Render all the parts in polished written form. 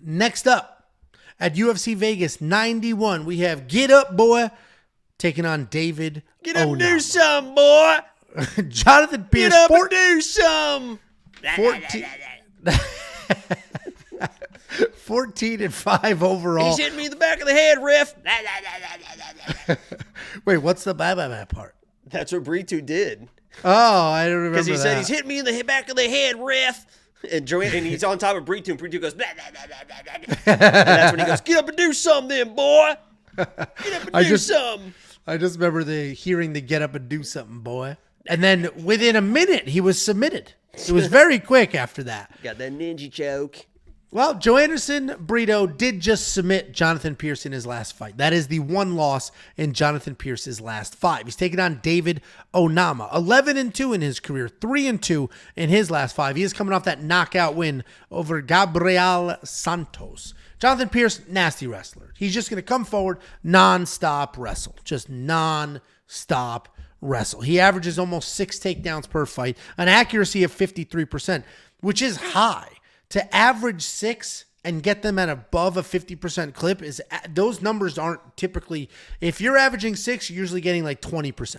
Next up, at UFC Vegas 91, we have Get Up Boy taking on David Get up Onama. and do some, boy. Jonathan Pearce. Get up and do some. 14-5 overall. He's hitting me in the back of the head, ref. Wait, what's the bye part? That's what Brito did. Oh, I don't remember Because he that. said he's hitting me in the back of the head, ref. And he's on top of Brito, and Brito goes, blah, blah, blah, blah, blah, blah. And that's when he goes, get up and do something, then, boy. Get up and do something. I just remember hearing the get up and do something, boy. And then within a minute, he was submitted. It was very quick after that. Got that ninja choke. Well, Joe Anderson Brito did just submit Jonathan Pearce in his last fight. That is the one loss in Jonathan Pearce's last 5. He's taking on David Onama. 11-2 in his career, 3-2 in his last 5. He is coming off that knockout win over Gabriel Santos. Jonathan Pearce, nasty wrestler. He's just going to come forward, non-stop wrestle. Just non-stop wrestle. He averages almost 6 takedowns per fight, an accuracy of 53%, which is high. To average 6 and get them at above a 50% clip, those numbers aren't typically, if you're averaging 6, you're usually getting like 20%.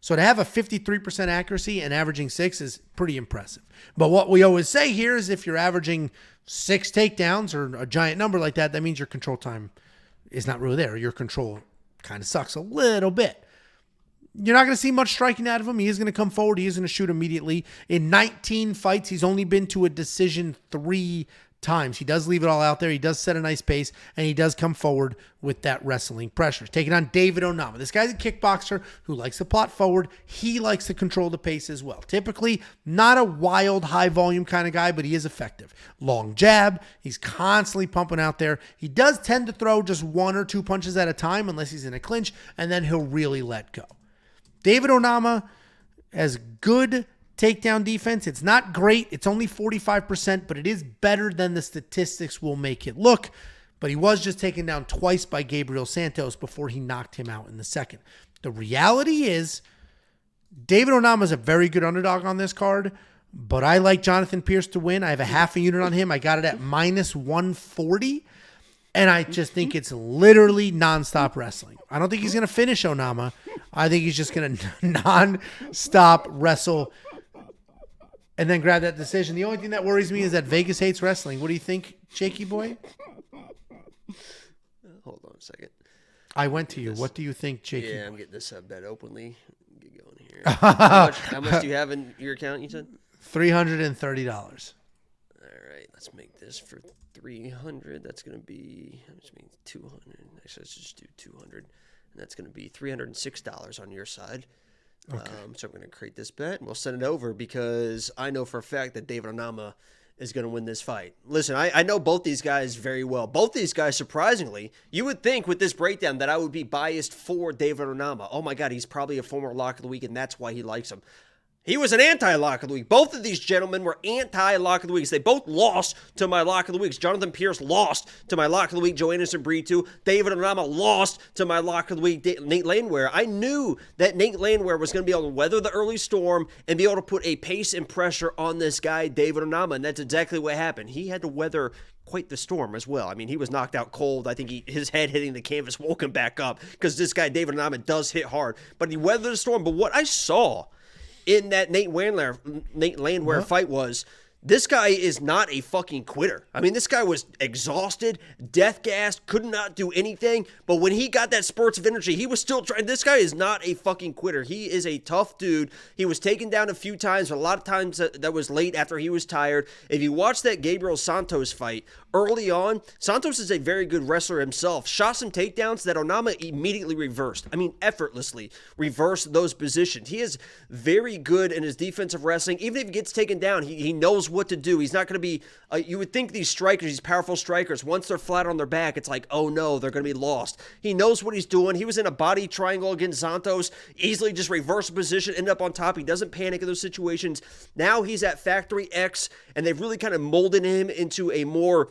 So to have a 53% accuracy and averaging 6 is pretty impressive. But what we always say here is if you're averaging 6 takedowns or a giant number like that, that means your control time is not really there. Your control kind of sucks a little bit. You're not going to see much striking out of him. He is going to come forward. He is going to shoot immediately. In 19 fights, he's only been to a decision 3 times. He does leave it all out there. He does set a nice pace, and he does come forward with that wrestling pressure. Taking on David Onama. This guy's a kickboxer who likes to plot forward. He likes to control the pace as well. Typically, not a wild, high-volume kind of guy, but he is effective. Long jab. He's constantly pumping out there. He does tend to throw just 1 or 2 punches at a time unless he's in a clinch, and then he'll really let go. David Onama has good takedown defense. It's not great. It's only 45%, but it is better than the statistics will make it look. But he was just taken down twice by Gabriel Santos before he knocked him out in the second. The reality is David Onama is a very good underdog on this card, but I like Jonathan Pearce to win. I have a half a unit on him. I got it at -140. And I just think it's literally nonstop wrestling. I don't think he's going to finish Onama. I think he's just going to nonstop wrestle and then grab that decision. The only thing that worries me is that Vegas hates wrestling. What do you think, Jakey boy? Hold on a second. I went to you. What do you think, Jakey? Yeah, I'm getting this bet openly. Get going here. How much do you have in your account, you said? $330. All right, let's make this for 300. That's going to be, which means 200. Actually, let's just do 200. And that's going to be $306 on your side. Okay. So I'm going to create this bet, and we'll send it over because I know for a fact that David Onama is going to win this fight. Listen, I know both these guys very well. Both these guys, surprisingly, you would think with this breakdown that I would be biased for David Onama. Oh, my God, he's probably a former lock of the week, and that's why he likes him. He was an anti-lock of the week. Both of these gentlemen were anti-lock of the weeks. They both lost to my lock of the weeks. Jonathan Pearce lost to my lock of the week. Joe Anderson Brito. David Onama lost to my lock of the week. Nate Landwehr. I knew that Nate Landwehr was going to be able to weather the early storm and be able to put a pace and pressure on this guy, David Onama, and that's exactly what happened. He had to weather quite the storm as well. I mean, he was knocked out cold. I think his head hitting the canvas woke him back up because this guy, David Onama, does hit hard. But he weathered the storm. But what I saw in that Nate Landwehr fight was this guy is not a fucking quitter. I mean, this guy was exhausted, death-gassed, could not do anything. But when he got that spurts of energy, he was still trying. This guy is not a fucking quitter. He is a tough dude. He was taken down a few times, but a lot of times that was late after he was tired. If you watch that Gabriel Santos fight, early on, Santos is a very good wrestler himself. Shot some takedowns that Onama immediately reversed. I mean, effortlessly reversed those positions. He is very good in his defensive wrestling. Even if he gets taken down, he knows what to do. He's not going to be, you would think these strikers, these powerful strikers, once they're flat on their back, it's like, oh no, they're going to be lost. He knows what he's doing. He was in a body triangle against Santos, easily just reversed the position, ended up on top. He doesn't panic in those situations. Now he's at Factory X, and they've really kind of molded him into a more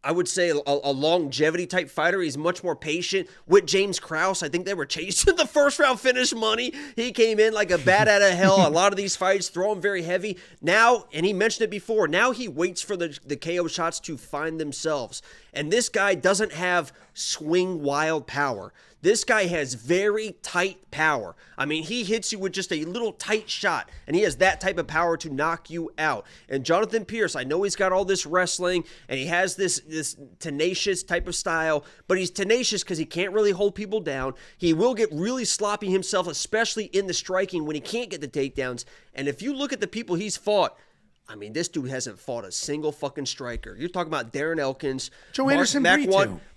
I would say a longevity type fighter. He's much more patient. With James Krause, I think they were chasing the first round finish money. He came in like a bat out of hell. A lot of these fights throw him very heavy. Now, and he mentioned it before, now he waits for the KO shots to find themselves. And this guy doesn't have swing wild power. This guy has very tight power. I mean, he hits you with just a little tight shot, and he has that type of power to knock you out. And Jonathan Pearce, I know he's got all this wrestling, and he has this tenacious type of style, but he's tenacious because he can't really hold people down. He will get really sloppy himself, especially in the striking when he can't get the takedowns. And if you look at the people he's fought, I mean, this dude hasn't fought a single fucking striker. You're talking about Darren Elkins, Joe Anderson,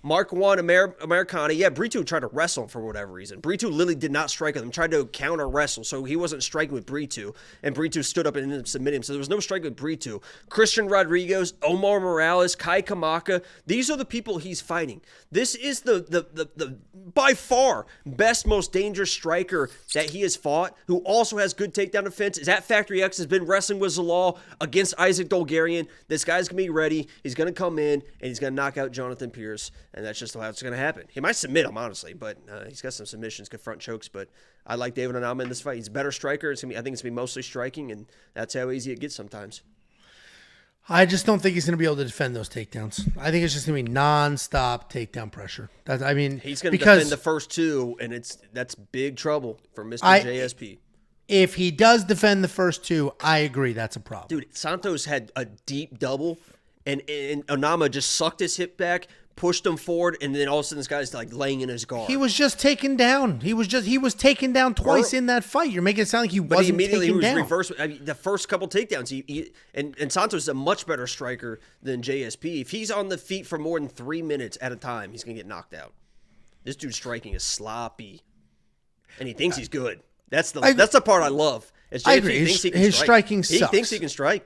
Mark Juan Americana. Yeah, Brito tried to wrestle him for whatever reason. Brito literally did not strike with him, tried to counter wrestle, so he wasn't striking with Brito. And Brito stood up and ended up submitting him, so there was no strike with Brito. Christian Rodriguez, Omar Morales, Kai Kamaka. These are the people he's fighting. This is the by far best, most dangerous striker that he has fought, who also has good takedown defense. Is at Factory X, has been wrestling with Zalal against Isaac Dolgarian. This guy's going to be ready. He's going to come in, and he's going to knock out Jonathan Pearce, and that's just how it's going to happen. He might submit him, honestly, but he's got some submissions, good front chokes, but I like David Onama in this fight. He's a better striker. I think it's going to be mostly striking, and that's how easy it gets sometimes. I just don't think he's going to be able to defend those takedowns. I think it's just going to be nonstop takedown pressure. He's going to defend the first two, and that's big trouble for Mr. JSP. If he does defend the first two, I agree that's a problem. Dude, Santos had a deep double, and Onama just sucked his hip back, pushed him forward, and then all of a sudden this guy's like laying in his guard. He was just taken down. He was taken down twice in that fight. You're making it sound like he wasn't taken down. Reversed. I mean, the first couple takedowns, and Santos is a much better striker than JSP. If he's on the feet for more than 3 minutes at a time, he's going to get knocked out. This dude's striking is sloppy, and he thinks he's good. That's the part I love. I agree. His striking sucks. He thinks he can strike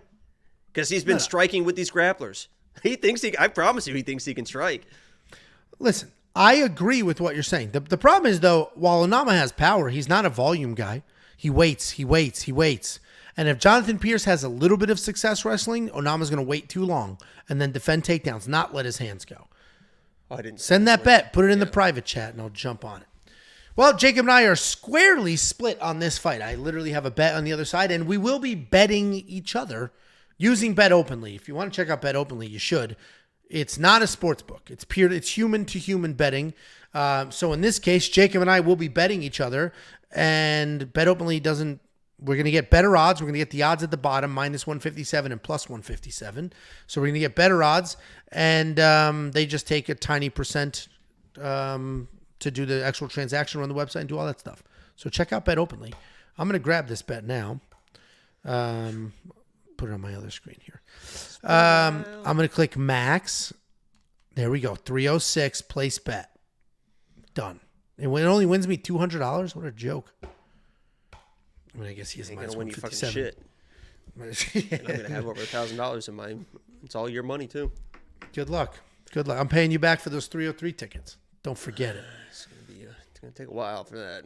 because he's been striking with these grapplers. He thinks I promise you, he thinks he can strike. Listen, I agree with what you're saying. The problem is, though, while Onama has power, he's not a volume guy. He waits. And if Jonathan Pearce has a little bit of success wrestling, Onama's going to wait too long and then defend takedowns, not let his hands go. Oh, I didn't send that bet. Put it in the private chat, and I'll jump on it. Well, Jacob and I are squarely split on this fight. I literally have a bet on the other side, and we will be betting each other using BetOpenly. If you want to check out BetOpenly, you should. It's not a sports book. It's human-to-human betting. So in this case, Jacob and I will be betting each other, and BetOpenly doesn't. We're going to get better odds. We're going to get the odds at the bottom, -157 and +157. So we're going to get better odds, and they just take a tiny percent to do the actual transaction, run the website, and do all that stuff. So check out BetOpenly. I'm going to grab this bet now. Put it on my other screen here. I'm going to click max. There we go. 306, place bet. Done. And it only wins me $200? What a joke. I mean, I guess he isn't going to win you fucking shit. And I'm going to have over $1,000 in my... It's all your money, too. Good luck. I'm paying you back for those 303 tickets. Don't forget it. It's going to take a while for that.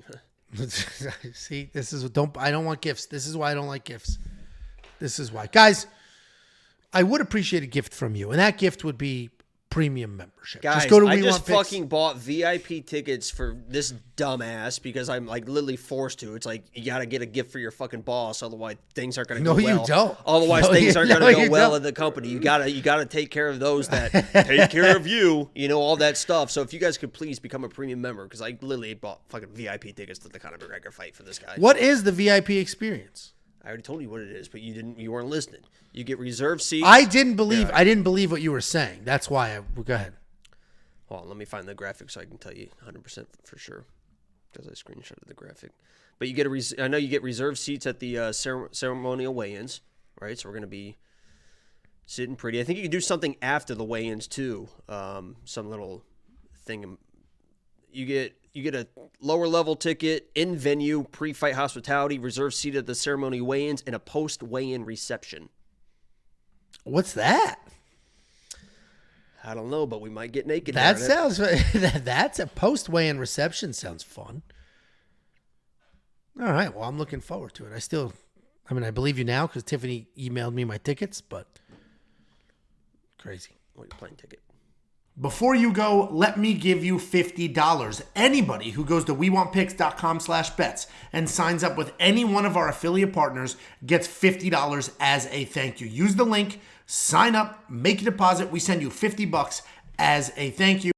See, I don't want gifts. This is why I don't like gifts. This is why. Guys, I would appreciate a gift from you, and that gift would be premium membership. Guys, just go to I just fucking bought VIP tickets for this dumbass because I'm like literally forced to. It's like you got to get a gift for your fucking boss, otherwise things aren't going to go well. No, you don't. Otherwise things aren't going to go well in the company. You got to take care of those that take care of you, all that stuff. So if you guys could please become a premium member, because I literally bought fucking VIP tickets to the Conor McGregor fight for this guy. What is the VIP experience? I already told you what it is, but you weren't listening. You get reserved seats. I didn't believe what you were saying. That's why go ahead. Hold on, let me find the graphic so I can tell you 100% for sure, because I screenshotted the graphic. But you get I know you get reserved seats at the ceremonial weigh-ins, right? So we're going to be sitting pretty. I think you can do something after the weigh-ins too. Some little thing. You get a lower level ticket, in venue, pre-fight hospitality, reserved seat at the ceremony weigh-ins, and a post weigh-in reception. What's that? I don't know, but we might get naked. That's a post weigh-in reception. Sounds fun. All right. Well, I'm looking forward to it. I believe you now because Tiffany emailed me my tickets, but crazy. What, your plane ticket? Before you go, let me give you $50. Anybody who goes to wewantpicks.com/bets and signs up with any one of our affiliate partners gets $50 as a thank you. Use the link, sign up, make a deposit. We send you $50 as a thank you.